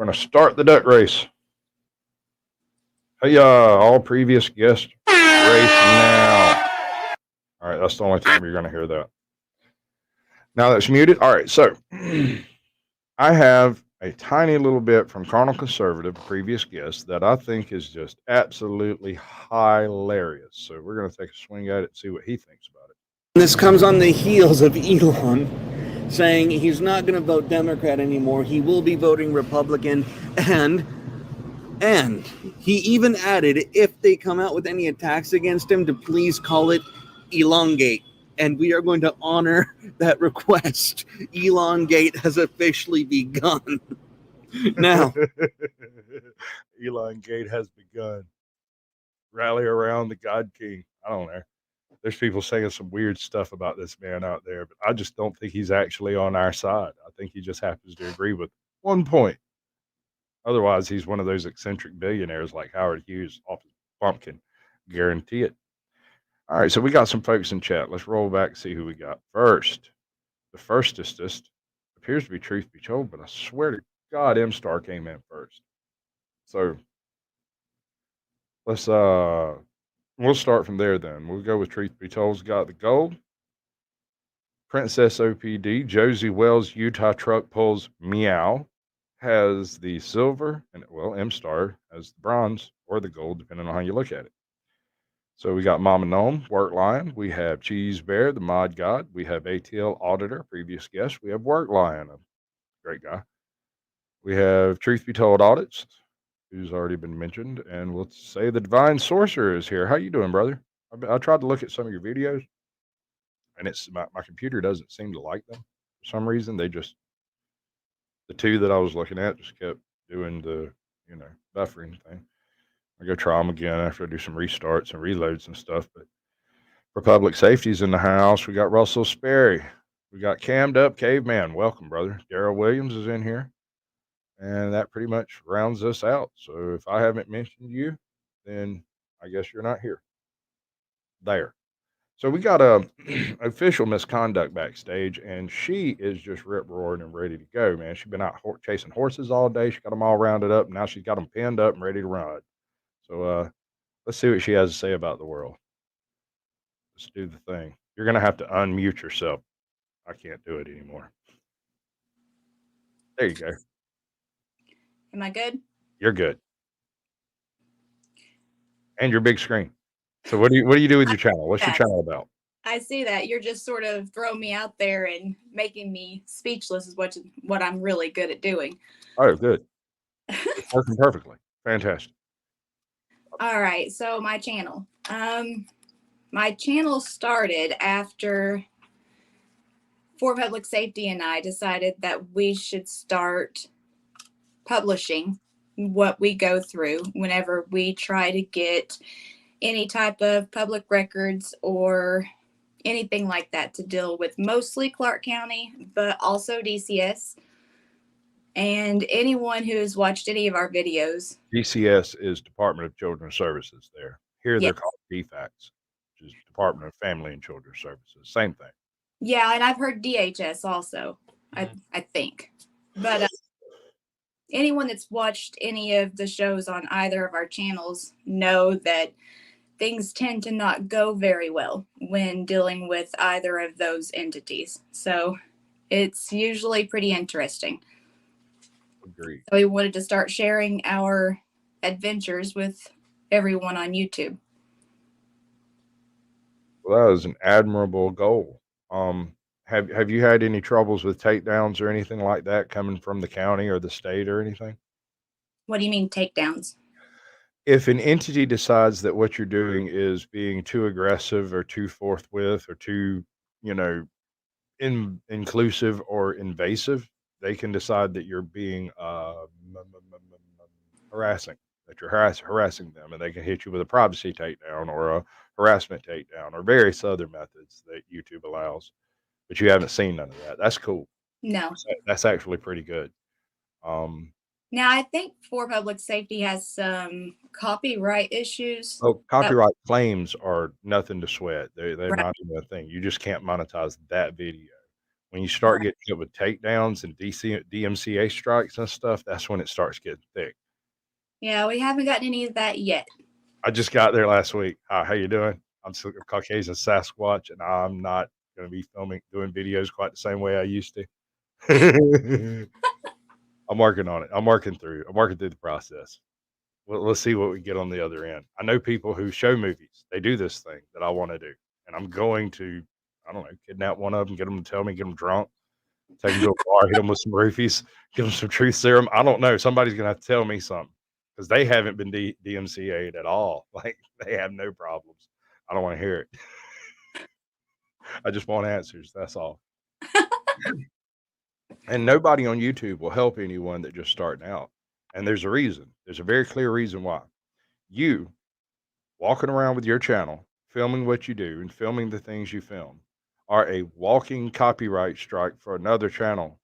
going to start the duck race. Hey, all previous guests race now. All right, that's the only time you're going to hear that. Now that's muted. All right, so I have a tiny little bit from Carnal Conservative, previous guest, that I think is just absolutely hilarious. So we're going to take a swing at it and see what he thinks about it. This comes on the heels of Elon saying he's not going to vote Democrat anymore. He will be voting Republican, and he even added, if they come out with any attacks against him, to please call it elongate. And we are going to honor that request. Elongate has officially begun. Now, Elongate has begun. Rally around the God King. I don't know. There's people saying some weird stuff about this man out there, but I just don't think he's actually on our side. I think he just happens to agree with one point. Otherwise, he's one of those eccentric billionaires like Howard Hughes off his pumpkin. Guarantee it. All right, so we got some folks in chat. Let's roll back and see who we got first. The firstest appears to be Truth Be Told, but I swear to God, M Star came in first. So let's we'll start from there then. We'll go with Truth Be Told's got the gold. Princess OPD, Josie Wells, Utah Truck Pulls Meow has the silver, and well, M Star has the bronze or the gold, depending on how you look at it. So we got Mama Gnome, Work Lion. We have Cheese Bear, the Mod God. We have ATL Auditor, previous guest. We have Work Lion, a great guy. We have Truth Be Told Audits, who's already been mentioned, and we'll say the Divine Sorcerer is here. How you doing, brother? I tried to look at some of your videos, and it's my computer doesn't seem to like them for some reason. They just the two that I was looking at just kept doing the buffering thing. I go try them again after I do some restarts and reloads and stuff. But for public safety's in the house, we got Russell Sperry. We got Cammed Up Caveman. Welcome, brother. Daryl Williams is in here. And that pretty much rounds us out. So if I haven't mentioned you, then I guess you're not here. There. So we got a official misconduct backstage, and she is just rip roaring and ready to go, man. She's been out chasing horses all day. She got them all rounded up. And now she's got them pinned up and ready to ride. So let's see what she has to say about the world. Let's do the thing. You're going to have to unmute yourself. I can't do it anymore. There you go. Am I good? You're good. And your big screen. So what do you do with your channel? What's your channel about? I see that. You're just sort of throwing me out there and making me speechless is what I'm really good at doing. Oh, good. It's working perfectly. Fantastic. All right. So my channel. My channel started after For Public Safety and I decided that we should start publishing what we go through whenever we try to get any type of public records or anything like that to deal with mostly Clark County, but also DCS. And anyone who has watched any of our videos. DCS is Department of Children's Services there. Here they're called DFACS, which is Department of Family and Children's Services. Same thing. Yeah, and I've heard DHS also, I think. But anyone that's watched any of the shows on either of our channels know that things tend to not go very well when dealing with either of those entities. So it's usually pretty interesting. Agreed. So we wanted to start sharing our adventures with everyone on YouTube. Well, that was an admirable goal. Have you had any troubles with takedowns or anything like that coming from the county or the state or anything? What do you mean takedowns? If an entity decides that what you're doing is being too aggressive or too forthwith or too, inclusive or invasive, they can decide that you're being harassing, that you're harassing them, and they can hit you with a privacy takedown or a harassment takedown or various other methods that YouTube allows. But you haven't seen none of that. That's cool. No. That's actually pretty good. Now, I think For Public Safety has some copyright issues. Oh, copyright claims are nothing to sweat. They're Right. not even a thing. You just can't monetize that video. When you start Right. getting hit with takedowns and DMCA strikes and stuff, that's when it starts getting thick. Yeah, we haven't gotten any of that yet. I just got there last week. Hi, how you doing? I'm Caucasian Sasquatch, and I'm not going to be doing videos quite the same way I used to. I'm working on it. I'm working through the process. Let's see what we get on the other end. I know people who show movies. They do this thing that I want to do, and I'm going to, I don't know, kidnap one of them, get them to tell me, get them drunk, take them to a bar, hit them with some roofies, give them some truth serum. I don't know. Somebody's gonna have to tell me something because they haven't been DMCA'd at all. Like they have no problems. I don't want to hear it. I just want answers. That's all. And nobody on YouTube will help anyone that just starting out. And there's a reason. There's a very clear reason why. You walking around with your channel, filming what you do and filming the things you film are a walking copyright strike for another channel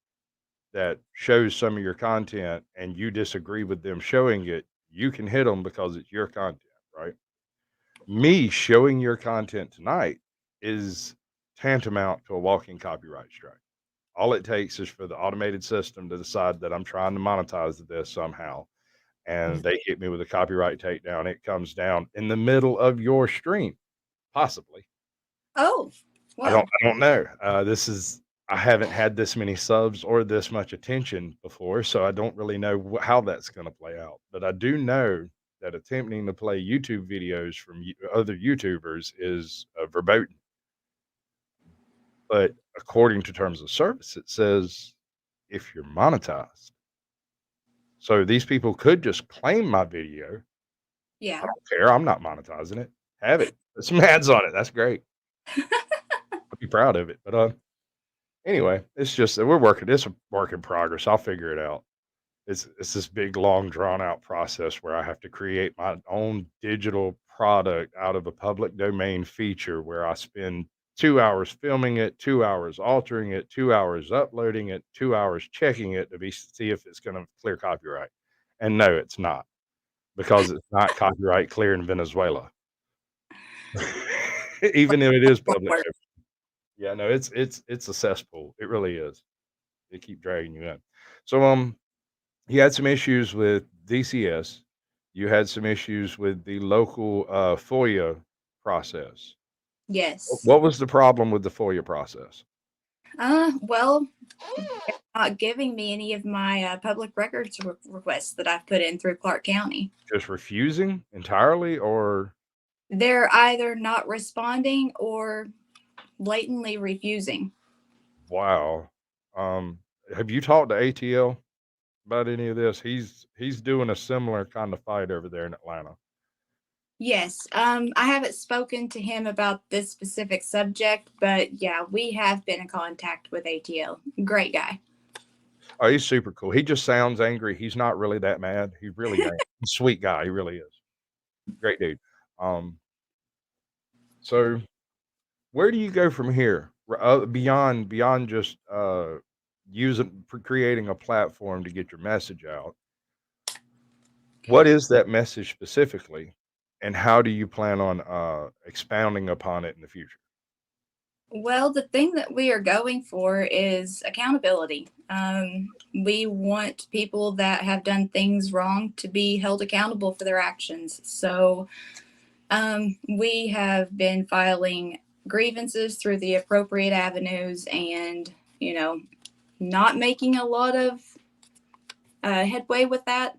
that shows some of your content and you disagree with them showing it. You can hit them because it's your content, right? Me showing your content tonight is tantamount to a walking copyright strike. All it takes is for the automated system to decide that I'm trying to monetize this somehow, and they hit me with a copyright takedown. It comes down in the middle of your stream, possibly. Oh, I well, don't know. I haven't had this many subs or this much attention before, so I don't really know how that's going to play out. But I do know that attempting to play YouTube videos from other YouTubers is verboten. But according to terms of service, it says if you're monetized. So these people could just claim my video. yeah. I don't care. I'm not monetizing it. Have it. Put some ads on it. That's great. I'll be proud of it. But anyway, it's just that we're working. It's a work in progress. I'll figure it out. It's this big, long, drawn out process where I have to create my own digital product out of a public domain feature where I spend 2 hours filming it, 2 hours altering it, 2 hours uploading it, 2 hours checking it to see if it's going to clear copyright. And no, it's not because it's not copyright clear in Venezuela, even if it is public. Work. Yeah, no, it's a cesspool. It really is. They keep dragging you in. So you had some issues with DCS. You had some issues with the local FOIA process. Yes. What was the problem with the FOIA process? Well, they're not giving me any of my public records requests that I've put in through Clark County. Just refusing entirely, or They're either not responding or blatantly refusing. wow? Have you talked to ATL about any of this? He's doing a similar kind of fight over there in Atlanta. Yes, I haven't spoken to him about this specific subject, but yeah, we have been in contact with ATL. Great guy. Oh, he's super cool. He just sounds angry. He's not really that mad. He really ain't. He's a sweet guy. He really is. Great dude. Um, so where do you go from here? Beyond just creating a platform to get your message out. What is that message specifically, and how do you plan on expounding upon it in the future? Well, the thing that we are going for is accountability. We want people that have done things wrong to be held accountable for their actions. So we have been filing grievances through the appropriate avenues and, not making a lot of headway with that.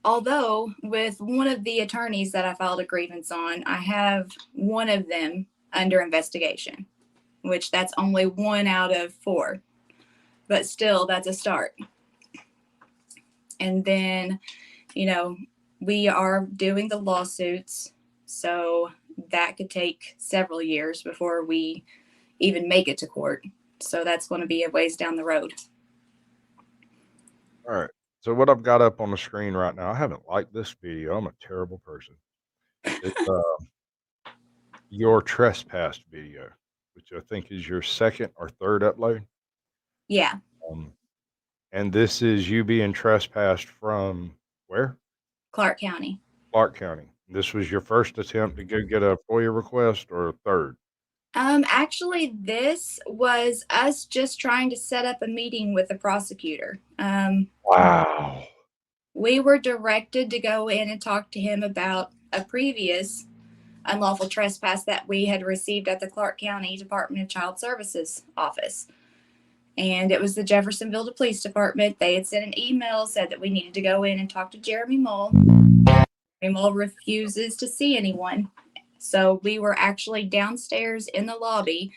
Although, with one of the attorneys that I filed a grievance on, I have one of them under investigation, which that's only 1 out of 4. But still, that's a start. And then, we are doing the lawsuits. So that could take several years before we even make it to court. So that's going to be a ways down the road. All right. So what I've got up on the screen right now, I haven't liked this video. I'm a terrible person. It's your trespass video, which I think is your second or third upload. Yeah. Um, and this is you being trespassed from where? Clark County. Clark County. This was your first attempt to go get a FOIA request or a third? Actually, this was us just trying to set up a meeting with the prosecutor. Wow. We were directed to go in and talk to him about a previous unlawful trespass that we had received at the Clark County Department of Child Services office. And it was the Jeffersonville Police Department. They had sent an email, said that we needed to go in and talk to Jeremy Mull. Jeremy Mull refuses to see anyone. So we were actually downstairs in the lobby,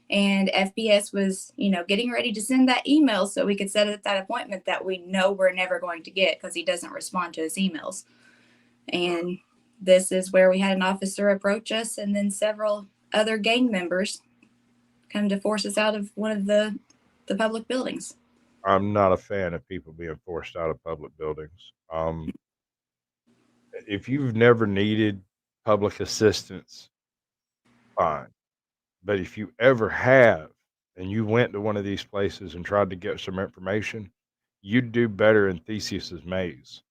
and FPS was, getting ready to send that email so we could set up that appointment that we know we're never going to get because he doesn't respond to his emails. And this is where we had an officer approach us, and then several other gang members come to force us out of one of the public buildings. I'm not a fan of people being forced out of public buildings. If you've never needed public assistance, fine. But if you ever have and you went to one of these places and tried to get some information, you'd do better in Theseus's maze.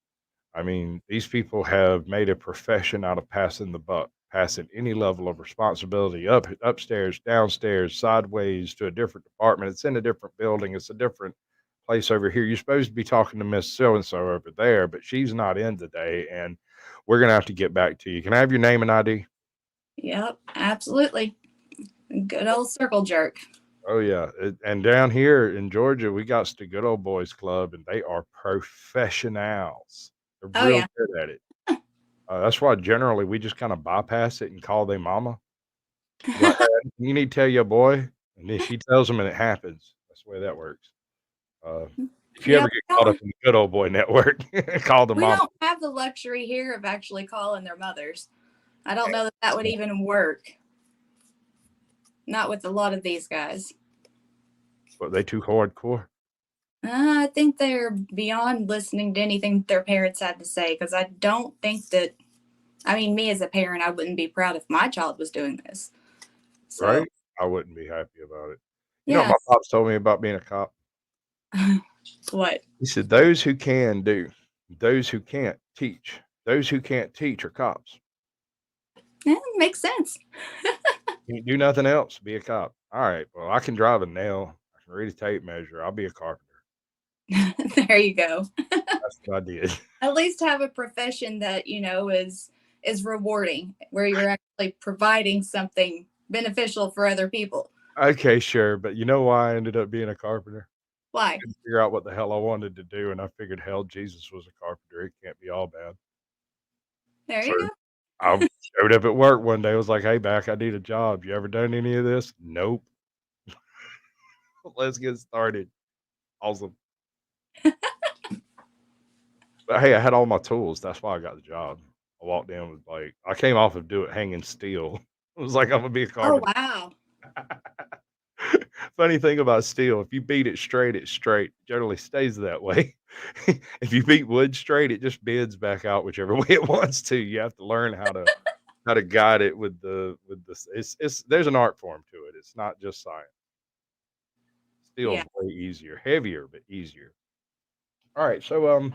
I mean, these people have made a profession out of passing the buck, passing any level of responsibility upstairs, downstairs, sideways to a different department. It's in a different building. It's a different place over here. You're supposed to be talking to Miss So and so over there, but she's not in today, and we're gonna have to get back to you. Can I have your name and ID? Yep, absolutely. Good old circle jerk. Oh yeah, and down here in Georgia, we got the Good Old Boys Club, and they are professionals. They're Oh, real yeah. good at it. That's why generally we just kind of bypass it and call their mama. Like, hey, you need to tell your boy, and then she tells them, and it happens. That's the way that works. Uh, if you Yeah, ever get caught up in the Good Old Boy Network, call the we mama. don't have the luxury here of actually calling their mothers. I don't know that would even work. Not with a lot of these guys. But they too hardcore. I think they're beyond listening to anything their parents had to say, because I don't think that, me as a parent, I wouldn't be proud if my child was doing this. So, Right? I wouldn't be happy about it. You know what yeah. my pops told me about being a cop? What? He said, those who can do, those who can't teach. Those who can't teach are cops. Yeah, makes sense. You do nothing else, be a cop. All right, well, I can drive a nail. I can read a tape measure. I'll be a carpenter. There you go. That's what I did. At least have a profession that, is rewarding, where you're actually providing something beneficial for other people. Okay, sure. But you know why I ended up being a carpenter? I Why? couldn't figure out what the hell I wanted to do, and I figured, hell, Jesus was a carpenter. It can't be all bad. There So you go. I showed up at work one day. I was like, hey, Back, I need a job. You ever done any of this? Nope. Let's get started. Awesome. But hey, I had all my tools. That's why I got the job. I walked in with I came off of do it hanging steel. It was like, I'm gonna be a Oh, carpenter. wow. Funny thing about steel, if you beat it straight, it's straight. Generally stays that way. If you beat wood straight, it just bends back out whichever way it wants to. You have to learn how to guide it with the. It's there's an art form to it. It's not just science. Steel's Yeah. way easier, heavier but easier. All right, so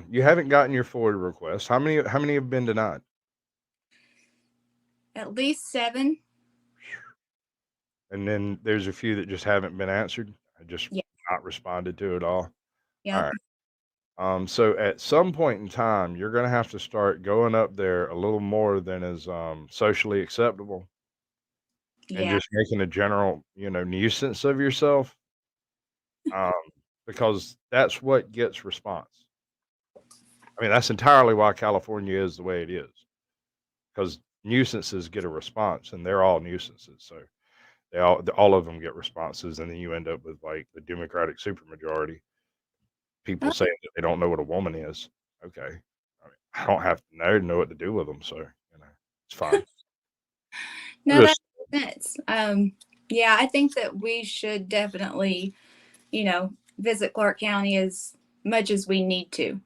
you haven't gotten your FOIA request. How many have been denied? At least 7. And then there's a few that just haven't been answered. I just Yeah. not responded to at all. All Yep. right. So at some point in time, you're gonna have to start going up there a little more than is socially acceptable, and Yeah. just making a general, nuisance of yourself. Um, because that's what gets response. I mean, that's entirely why California is the way it is. Because nuisances get a response, and they're all nuisances. So all of them get responses, and then you end up with like the Democratic supermajority. People Oh, saying that they don't know what a woman is. Okay, I don't have to know what to do with them, so it's fine. no, that Just makes sense. Yeah, I think that we should definitely, visit Clark County as much as we need to, yep,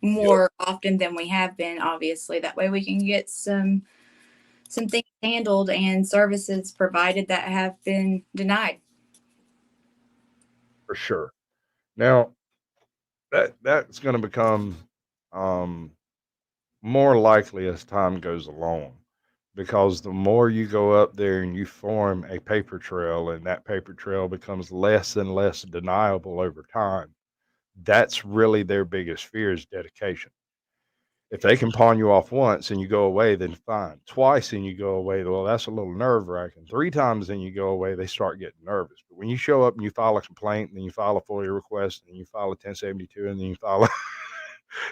more often than we have been, obviously. That way we can get some things handled and services provided that have been denied. for sure. Now that's going to become um, more likely as time goes along. because the more you go up there and you form a paper trail, and that paper trail becomes less and less deniable over time, that's really their biggest fear is dedication. If they can pawn you off once and you go away, then fine. Twice and you go away, well, that's a little nerve wracking. Three times and you go away, they start getting nervous. But when you show up and you file a complaint, and then you file a FOIA request, and you file a 1072, and then you file,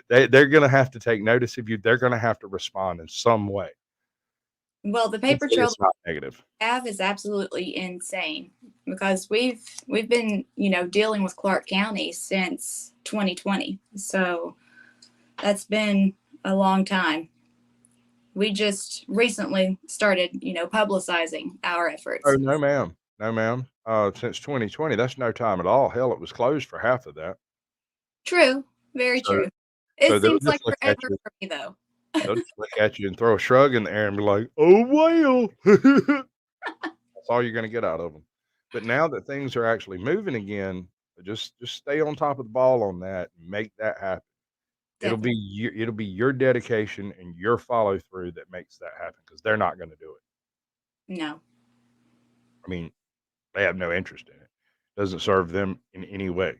they're going to have to take notice of you. They're going to have to respond in some way. Well, the paper Hopefully trail it's not negative. we have is absolutely insane because we've been, dealing with Clark County since 2020. So that's been a long time. We just recently started, publicizing our efforts. Oh, no, ma'am. No, ma'am. Since 2020, that's no time at all. Hell, it was closed for half of that. True. Very So, true. so It they'll seems just like look at forever you. for me, though. They'll just look at you and throw a shrug in the air and be like, "Oh well." That's all you're going to get out of them. But now that things are actually moving again, just stay on top of the ball on that and make that happen. Definitely. It'll be your dedication and your follow through that makes that happen because they're not going to do it. No. I mean, they have no interest in it. Doesn't serve them in any way.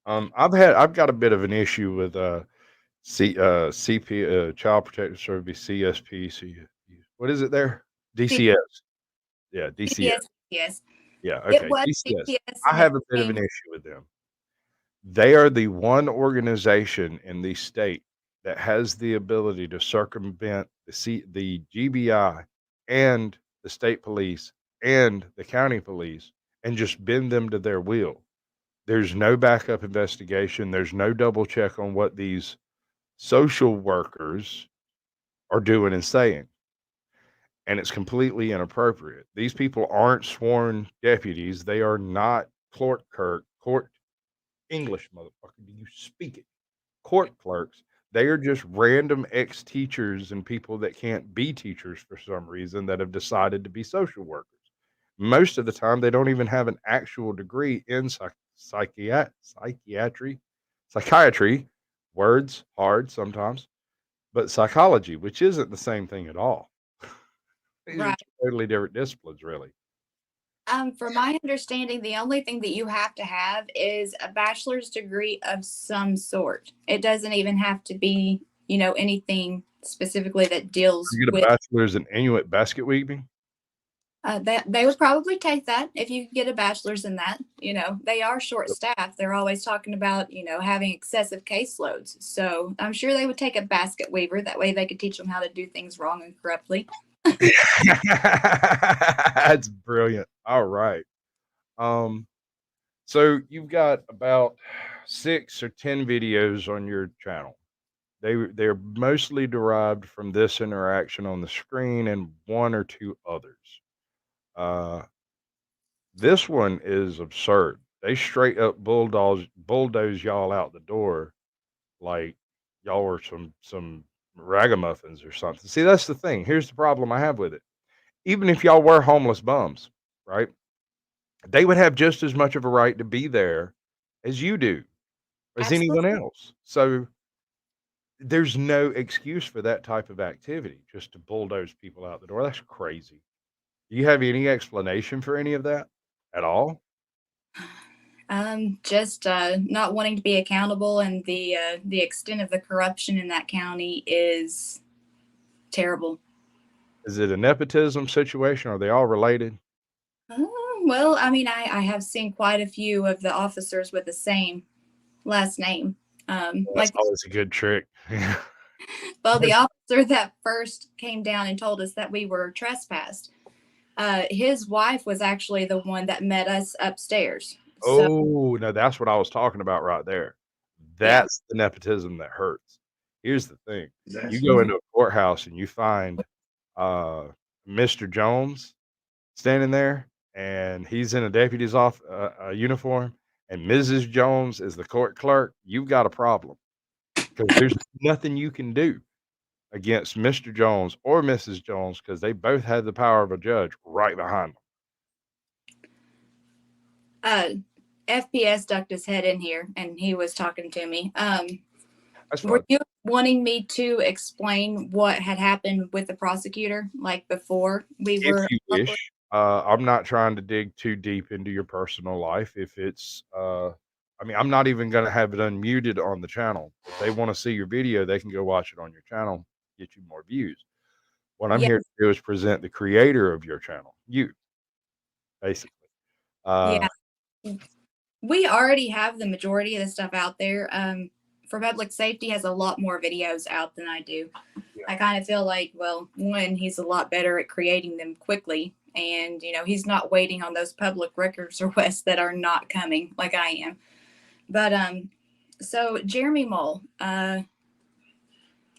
I've got a bit of an issue with CP, Child Protective Service, CSP, what is it there? DCS. Yeah, DCS. CPS, yes. Yeah, It okay, was DCS. CPS I and it have a bit of an became issue with them. They are the one organization in the state that has the ability to circumvent the GBI and the state police and the county police and just bend them to their will. There's no backup investigation. There's no double check on what these social workers are doing and saying. And it's completely inappropriate. These people aren't sworn deputies. They are not court English, motherfucker. Do you speak it? Court clerks. They are just random ex teachers and people that can't be teachers for some reason that have decided to be social workers. Most of the time, they don't even have an actual degree in psychiatry, words hard sometimes, but psychology, which isn't the same thing at all. These are right. two totally different disciplines, really. From my understanding, the only thing that you have to have is a bachelor's degree of some sort. It doesn't even have to be, anything specifically that deals You get a with bachelor's in Inuit basket weaving. that. They would probably take that if you could get a bachelor's in that. They are short staffed. They're always talking about, having excessive caseloads. So I'm sure they would take a basket weaver. That way they could teach them how to do things wrong and corruptly. That's brilliant. All right. So you've got about 6 or 10 videos on your channel. They're mostly derived from this interaction on the screen and 1 or 2 others. This one is absurd. They straight up bulldoze y'all out the door like y'all were some ragamuffins or something. See, that's the thing. Here's the problem I have with it. Even if y'all were homeless bums, right? They would have just as much of a right to be there as you do, as anyone Absolutely. else. So there's no excuse for that type of activity, just to bulldoze people out the door. That's crazy. Do you have any explanation for any of that at all? Just not wanting to be accountable, and the extent of the corruption in that county is terrible. Is it a nepotism situation? Are they all related? Well, I mean, I have seen quite a few of the officers with the same last name. Well, that's Like, always a good trick. well, the officer that first came down and told us that we were trespassed, his wife was actually the one that met us upstairs. So, Oh, no, that's what I was talking about right there. yeah, That's the nepotism that hurts. Here's the thing. You go into a courthouse and you find uh, Mr. Jones standing there, and he's in a deputy's uniform, and Mrs. Jones is the court clerk. You've got a problem because there's nothing you can do against Mr. Jones or Mrs. Jones because they both had the power of a judge right behind them. FPS ducked his head in here and he was talking to me. That's Were fine. you wanting me to explain what had happened with the prosecutor, like before we If were you public? wish, I'm not trying to dig too deep into your personal life. If it's, I mean, I'm not even going to have it unmuted on the channel. If they want to see your video, they can go watch it on your channel, get you more views. What I'm Yeah, here to do is present the creator of your channel, you, basically. yeah. Uh, We already have the majority of the stuff out there. For public safety has a lot more videos out than I do. yeah, I kind of feel like, well, one, he's a lot better at creating them quickly, and he's not waiting on those public records requests that are not coming like I am. But so Jeremy Mole,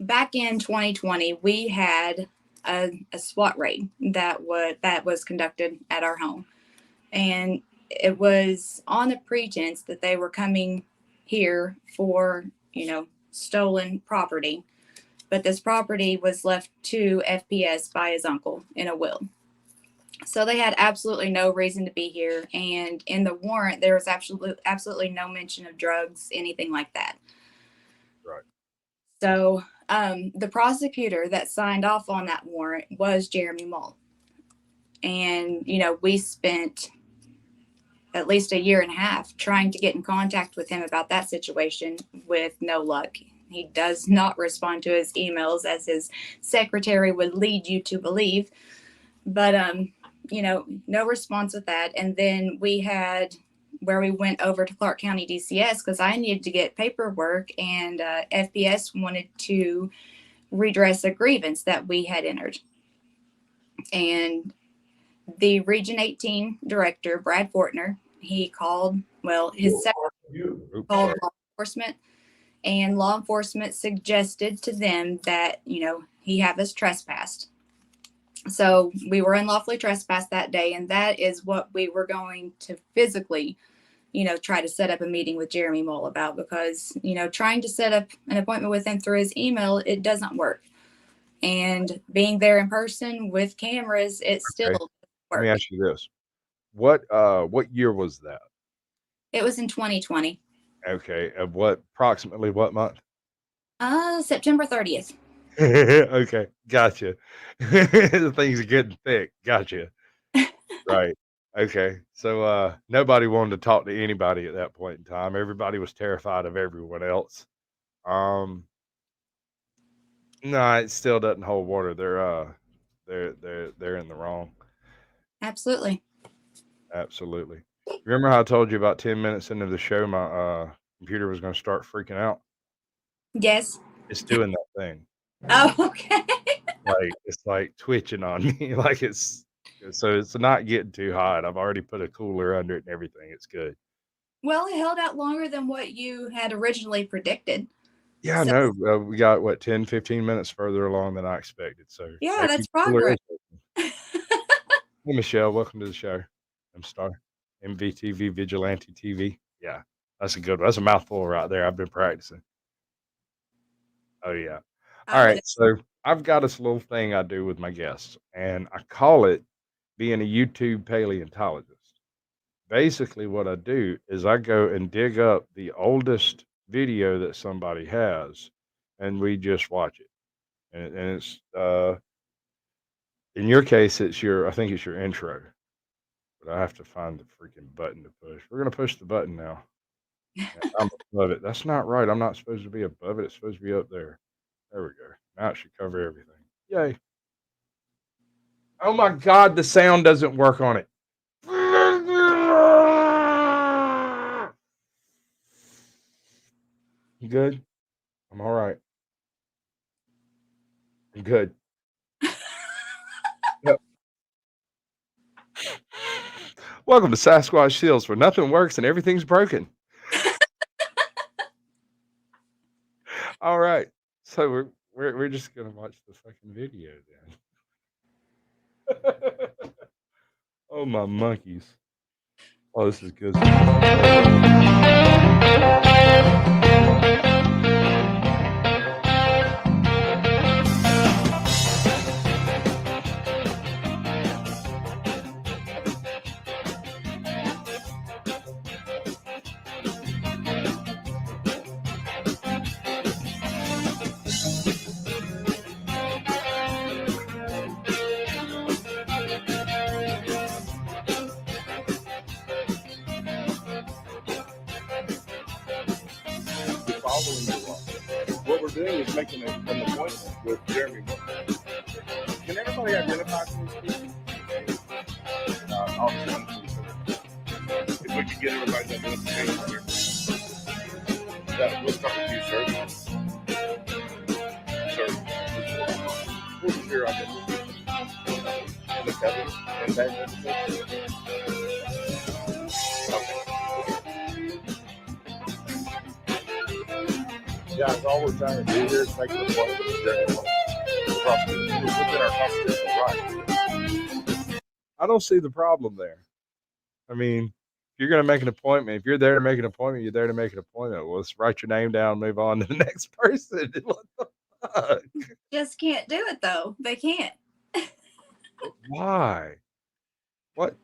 back in 2020, we had a SWAT raid that was conducted at our home, and it was on the pretense that they were coming here for stolen property, but this property was left to FPS by his uncle in a will. So they had absolutely no reason to be here, and in the warrant there was absolutely no mention of drugs, anything like that. right. So the prosecutor that signed off on that warrant was Jeremy Mull. And, we spent at least a year and a half trying to get in contact with him about that situation with no luck. He does not respond to his emails as his secretary would lead you to believe. But, no response with that. And then we had where we went over to Clark County DCS because I needed to get paperwork, and FPS wanted to redress a grievance that we had entered. And the Region 18 director, Brad Fortner, he called, his secretary called law enforcement, and law enforcement suggested to them that, he have us trespassed. So we were unlawfully trespassed that day, and that is what we were going to physically, try to set up a meeting with Jeremy Mole about, because, trying to set up an appointment with him through his email, it doesn't work. And being there in person with cameras, it still Okay. doesn't Let me work. ask you this. What year was that? It was in 2020. Okay. Of approximately what month? September 30th. Okay. Gotcha. The things are getting thick. Gotcha. Right. Okay. So nobody wanted to talk to anybody at that point in time. Everybody was terrified of everyone else. Um no, it still doesn't hold water. They're in the wrong. Absolutely. Absolutely. Remember how I told you about 10 minutes into the show my computer was going to start freaking out? Yes. It's doing that thing. Oh, okay. Like it's like twitching on me. Like it's not getting too hot. I've already put a cooler under it and everything. It's good. Well, it held out longer than what you had originally predicted. Yeah, So, no, we got what 10, 15 minutes further along than I expected. So yeah, maybe that's the cooler progress. is working. Hey Michelle, welcome to the show. I'm Star. MVTV Vigilante TV. Yeah, that's a good one. That's a mouthful right there. I've been practicing. Oh yeah. All I would. right. So I've got this little thing I do with my guests, and I call it being a YouTube paleontologist. Basically, what I do is I go and dig up the oldest video that somebody has, and we just watch it. And it's in your case, I think it's your intro, but I have to find the freaking button to push. We're gonna push the button now. Yeah, I'm above it. That's not right. I'm not supposed to be above it. It's supposed to be up there. There we go. Now it should cover everything. Yay. Oh my God, the sound doesn't work on it. You good? I'm all right. I'm good. Yep. Welcome to Sasquatch Shills, where nothing works and everything's broken. All right. So we're just gonna watch the fucking video then. Oh my monkeys. Oh, this is good. following the law. What we're doing is making an appointment with Jeremy. Can everybody identify to these people? If we could get everybody's identification here. That we'll start with you, sir. Sir, what is your identification? Guys, all we're trying to do here is make an appointment with Jeremy. It's within our constitutional right. I don't see the problem there. I mean, if you're going to make an appointment, if you're there to make an appointment, you're there to make an appointment. Well, let's write your name down, move on to the next person. What the fuck? Just can't do it though. They can't. Why? What?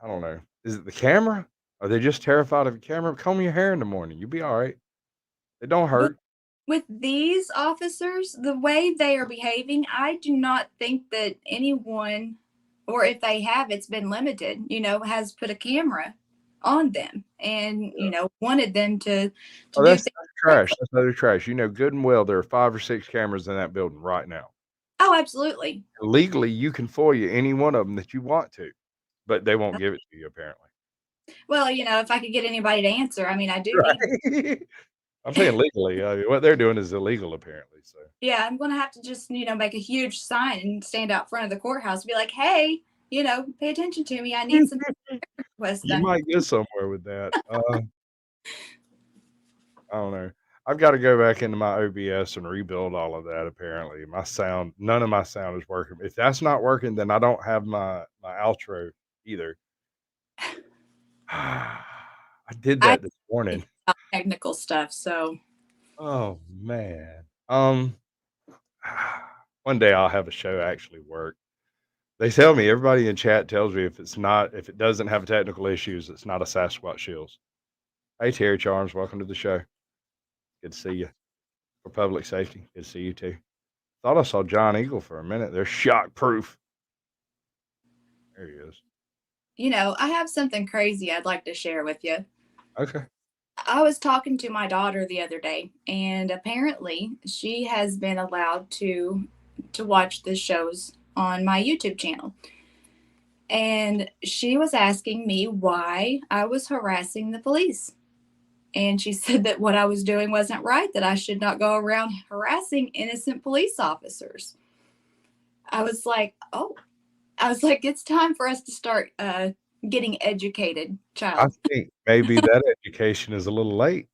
I don't know. Is it the camera? Are they just terrified of the camera? Comb your hair in the morning. You'll be all right. It don't hurt. With these officers, the way they are behaving, I do not think that anyone, or if they have, it's been limited, has put a camera on them and, wanted them to do that's things. trash. That's utter trash. Good and well, there are 5 or 6 cameras in that building right now. Oh, absolutely. Legally, you can FOIA any one of them that you want to, but they won't give it to you, apparently. Well, if I could get anybody to answer, I do need. I'm saying legally. What they're doing is illegal, apparently. So yeah, I'm going to have to just, make a huge sign and stand out front of the courthouse and be like, hey, pay attention to me. I need some requests you done. might get somewhere with that. I don't know. I've got to go back into my OBS and rebuild all of that. Apparently, none of my sound is working. If that's not working, then I don't have my outro either. I did that this morning. Technical stuff. So. Oh man. One day I'll have a show actually work. They tell me, everybody in chat tells me if it doesn't have technical issues, it's not a Sasquatch Shills. Hey Terry Charms, welcome to the show. Good to see you. For public safety, good to see you too. Thought I saw John Eagle for a minute. They're shock proof. There he is. I have something crazy I'd like to share with you. Okay. I was talking to my daughter the other day, and apparently she has been allowed to watch the shows on my YouTube channel. And she was asking me why I was harassing the police. And she said that what I was doing wasn't right, that I should not go around harassing innocent police officers. I was like, it's time for us to start getting educated, child. I think maybe that education is a little late.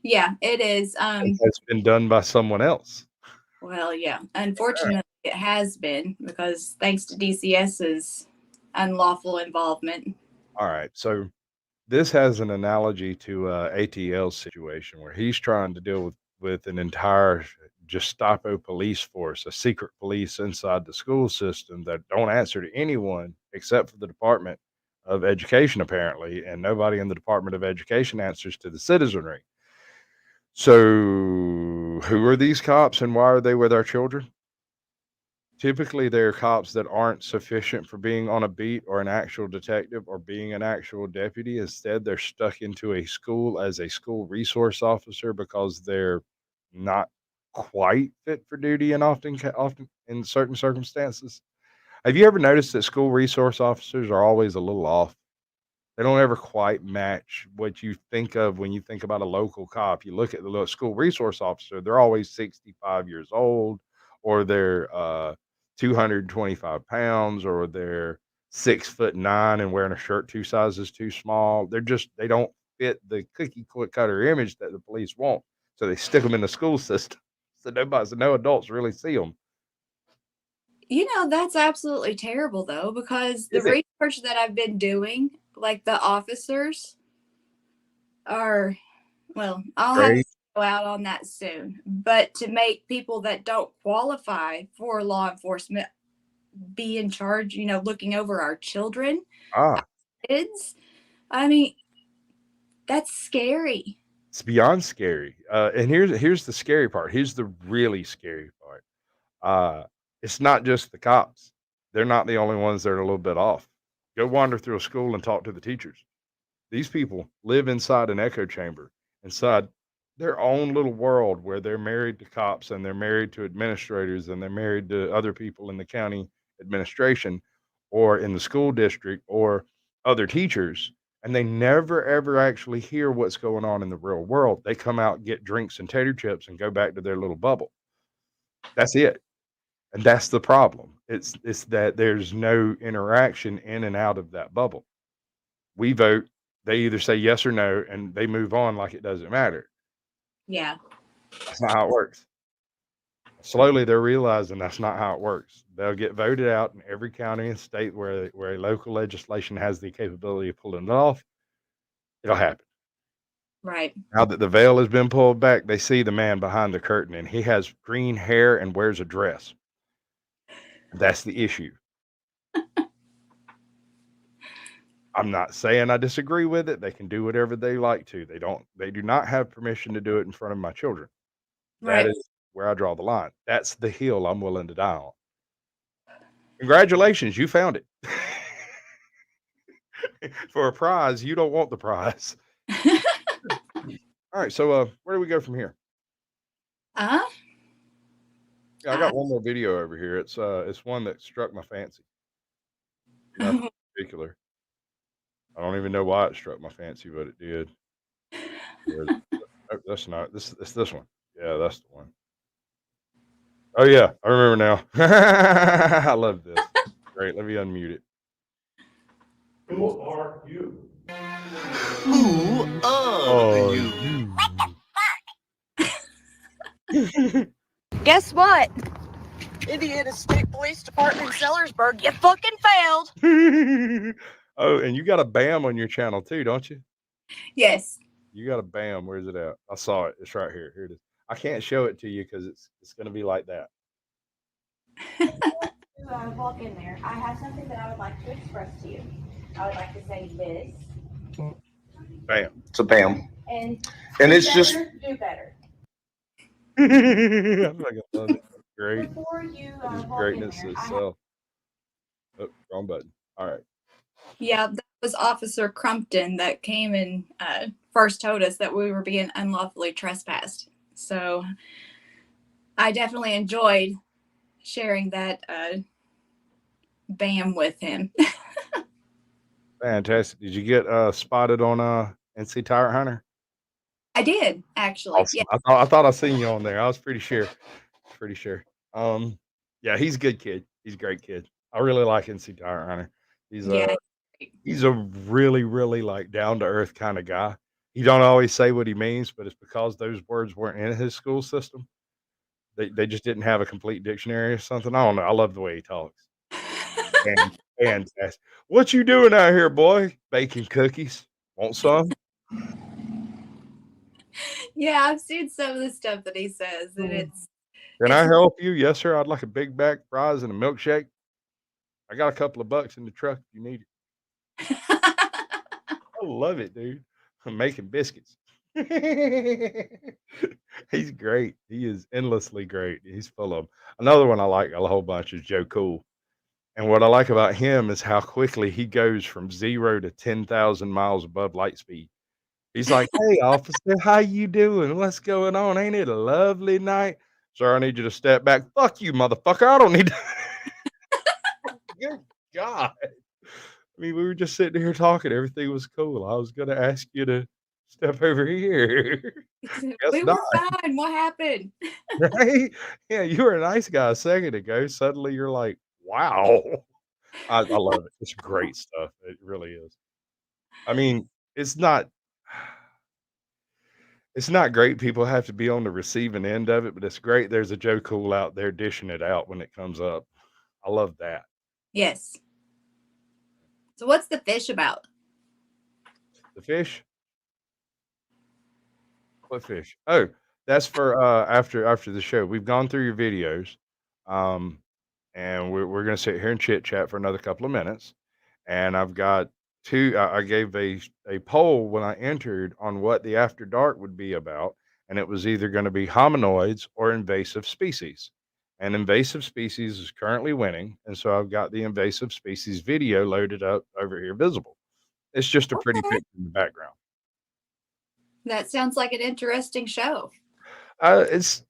Yeah, it is. It's been done by someone else. Well, yeah. Unfortunately, it has been, because thanks to DCS's unlawful involvement. All right. So this has an analogy to ATL's situation, where he's trying to deal with an entire Gestapo police force, a secret police inside the school system that don't answer to anyone except for the Department of Education, apparently, and nobody in the Department of Education answers to the citizenry. So who are these cops and why are they with our children? Typically, they're cops that aren't sufficient for being on a beat or an actual detective or being an actual deputy. Instead, they're stuck into a school as a school resource officer because they're not quite fit for duty, and often in certain circumstances. Have you ever noticed that school resource officers are always a little off? They don't ever quite match what you think of when you think about a local cop. You look at the school resource officer, they're always 65 years old, or they're 225 pounds, or they're 6'9" and wearing a shirt 2 sizes too small. They don't fit the cookie cutter image that the police want. So they stick them in the school system. So no adults really see them. That's absolutely terrible, though, because the research that I've been doing, like the officers are, well, I'll have to go out on that soon. But to make people that don't qualify for law enforcement be in charge, looking over our children, our kids, that's scary. It's beyond scary. And here's the scary part. Here's the really scary part. It's not just the cops. They're not the only ones that are a little bit off. Go wander through a school and talk to the teachers. These people live inside an echo chamber, inside their own little world where they're married to cops and they're married to administrators and they're married to other people in the county administration or in the school district or other teachers. And they never ever actually hear what's going on in the real world. They come out, get drinks and tater chips, and go back to their little bubble. That's it. And that's the problem. It's that there's no interaction in and out of that bubble. We vote, they either say yes or no, and they move on like it doesn't matter. Yeah. That's not how it works. Slowly, they're realizing that's not how it works. They'll get voted out in every county and state where a local legislation has the capability of pulling it off. It'll happen. Right. Now that the veil has been pulled back, they see the man behind the curtain, and he has green hair and wears a dress. That's the issue. I'm not saying I disagree with it. They can do whatever they like to. They do not have permission to do it in front of my children. That Right. is where I draw the line. That's the hill I'm willing to die on. Congratulations, you found it. For a prize, you don't want the prize. All right, so where do we go from here? Uh-huh. Yeah, I got one more video over here. It's one that struck my fancy. Nothing in particular. I don't even know why it struck my fancy, but it did. Where is it? Oh, that's not this. It's this one. Yeah, that's the one. Oh yeah, I remember now. I love this. Great. Let me unmute it. Who are you? Who are you? Guess what? Indiana State Police Department, Sellersburg, you fucking failed. Oh, and you got a BAM on your channel too, don't you? Yes. You got a BAM. Where's it at? I saw it. It's right here. Here it is. I can't show it to you because it's going to be like that. Walk in there. I have something that I would like to express to you. I would like to say this. BAM. It's a BAM. And it's better, just do better. I'm fucking love it. Great. Before you It's walk in greatness there, itself. Oh, wrong button. All right. Yeah, that was Officer Crumpton that came and first told us that we were being unlawfully trespassed. So I definitely enjoyed sharing that BAM with him. Fantastic. Did you get spotted on NC Tire Hunter? I did, actually. Awesome. Yeah. I thought I seen you on there. I was pretty sure. Pretty sure. Yeah, he's a good kid. He's a great kid. I really like NC Tire Hunter. Yeah. He's a really, really like down to earth kind of guy. He don't always say what he means, but it's because those words weren't in his school system. They just didn't have a complete dictionary or something. I don't know. I love the way he talks. And fantastic. What you doing out here, boy? Baking cookies. Want some? Yeah, I've seen some of the stuff that he says, and Can I it's help you? Yes, sir. I'd like a big bag of fries and a milkshake. I got a couple of bucks in the truck if you need it. I love it, dude. I'm making biscuits. He's great. He is endlessly great. He's full of 'em. Another one I like a whole bunch is Joe Cool. And what I like about him is how quickly he goes from 0 to 10,000 miles above light speed. He's like, "Hey, officer, how you doing? What's going on? Ain't it a lovely night? Sir, I need you to step back." "Fuck you, motherfucker. I don't need to." Good God. I mean, we were just sitting here talking. Everything was cool. I was going to ask you to step over here. Guess we not, were fine. What happened? right? Yeah, you were a nice guy a second ago. Suddenly you're like, wow. I love it. It's great stuff. It really is. I mean, it's not great people have to be on the receiving end of it, but it's great there's a Joe Cool out there dishing it out when it comes up. I love that. Yes. So what's the fish about? The fish? What fish? Oh, that's for after the show. We've gone through your videos. Um, and we're gonna sit here and chit chat for another couple of minutes. And I've got two. I gave a poll when I entered on what the after dark would be about, and it was either going to be hominoids or invasive species. And invasive species is currently winning, and so I've got the invasive species video loaded up over here, visible. It's just a pretty Okay. picture in the background. That sounds like an interesting show. It's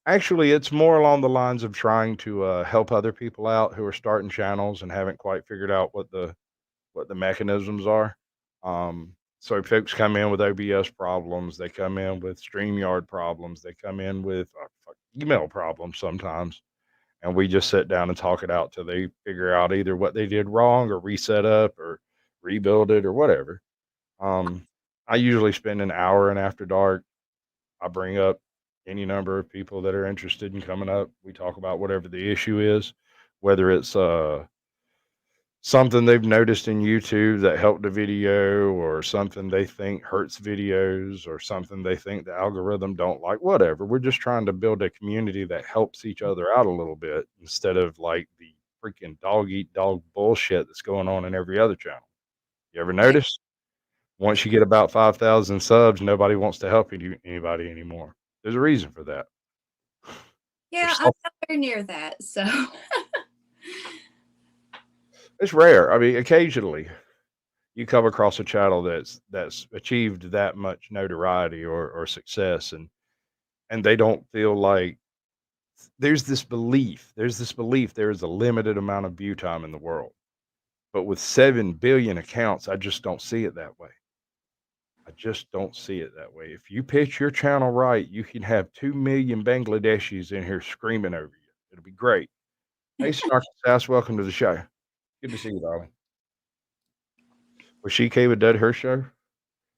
actually it's more along the lines of trying to help other people out who are starting channels and haven't quite figured out what the mechanisms are. So folks come in with OBS problems, they come in with StreamYard problems, they come in with email problems sometimes, and we just sit down and talk it out till they figure out either what they did wrong or reset up or rebuild it or whatever. I usually spend an hour in After Dark. I bring up any number of people that are interested in coming up. We talk about whatever the issue is, whether it's something they've noticed in YouTube that helped a video or something they think hurts videos or something they think the algorithm don't like, whatever. We're just trying to build a community that helps each other out a little bit instead of like the freaking dog eat dog bullshit that's going on in every other channel. You ever notice? Once you get about 5,000 subs, nobody wants to help anybody anymore. There's a reason for that. Yeah, I'm nowhere near that. So It's rare. I mean, occasionally you come across a channel that's achieved that much notoriety or success, and they don't feel like there's this belief there is a limited amount of view time in the world. But with 7 billion accounts, I just don't see it that way. I just don't see it that way. If you pitch your channel right, you can have 2 million Bangladeshis in here screaming over you. It'll be great. Hey, Snarky Sass, welcome to the show. Good to see you, darling. Was she Cava did her show?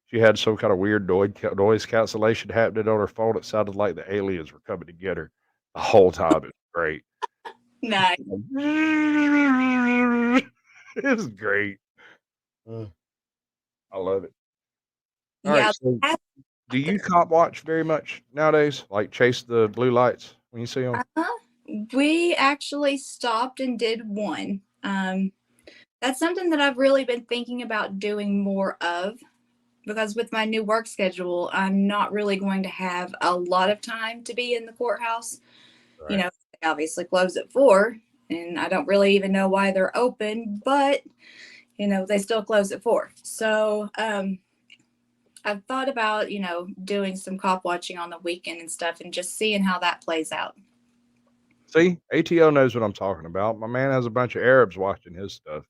She had some kind of weird noise cancellation happening on her phone. It sounded like the aliens were coming to get her the whole time. It was great. nice. It was great. I love it. All Yeah, right, so do you cop watch very much nowadays? Like chase the blue lights when you see them? we actually stopped and did one. That's something that I've really been thinking about doing more of, because with my new work schedule, I'm not really going to have a lot of time to be in the courthouse. Right. You know, they obviously close at 4, and I don't really even know why they're open, but you know, they still close at 4. So I've thought about, you know, doing some cop watching on the weekend and stuff and just seeing how that plays out. See, ATL knows what I'm talking about. My man has a bunch of Arabs watching his stuff.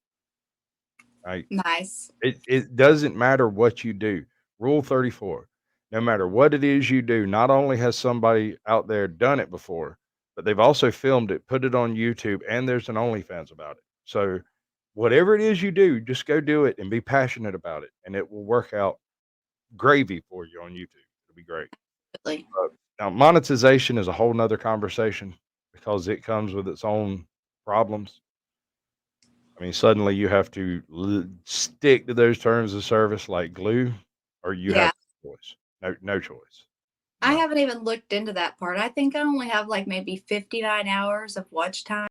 Right. Nice. It doesn't matter what you do. Rule 34. No matter what it is you do, not only has somebody out there done it before, but they've also filmed it, put it on YouTube, and there's an OnlyFans about it. So whatever it is you do, just go do it and be passionate about it, and it will work out gravy for you on YouTube. It'll be great. Absolutely. Now, monetization is a whole nother conversation because it comes with its own problems. I mean, suddenly you have to stick to those terms of service like glue, or you have no choice. No choice. I haven't even looked into that part. I think I only have like maybe 59 hours of watch time.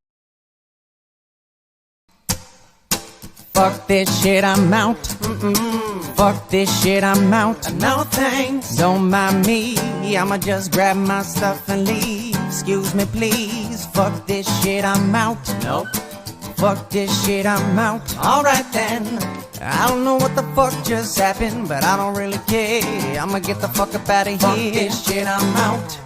Fuck this shit, I'm out. Fuck this shit, I'm out. No thanks. Don't mind me. I'ma just grab my stuff and leave. Excuse me, please. Fuck this shit, I'm out. Nope. Fuck this shit, I'm out. Alright then. I don't know what the fuck just happened, but I don't really care. I'ma get the fuck up out of here. Fuck this shit, I'm out.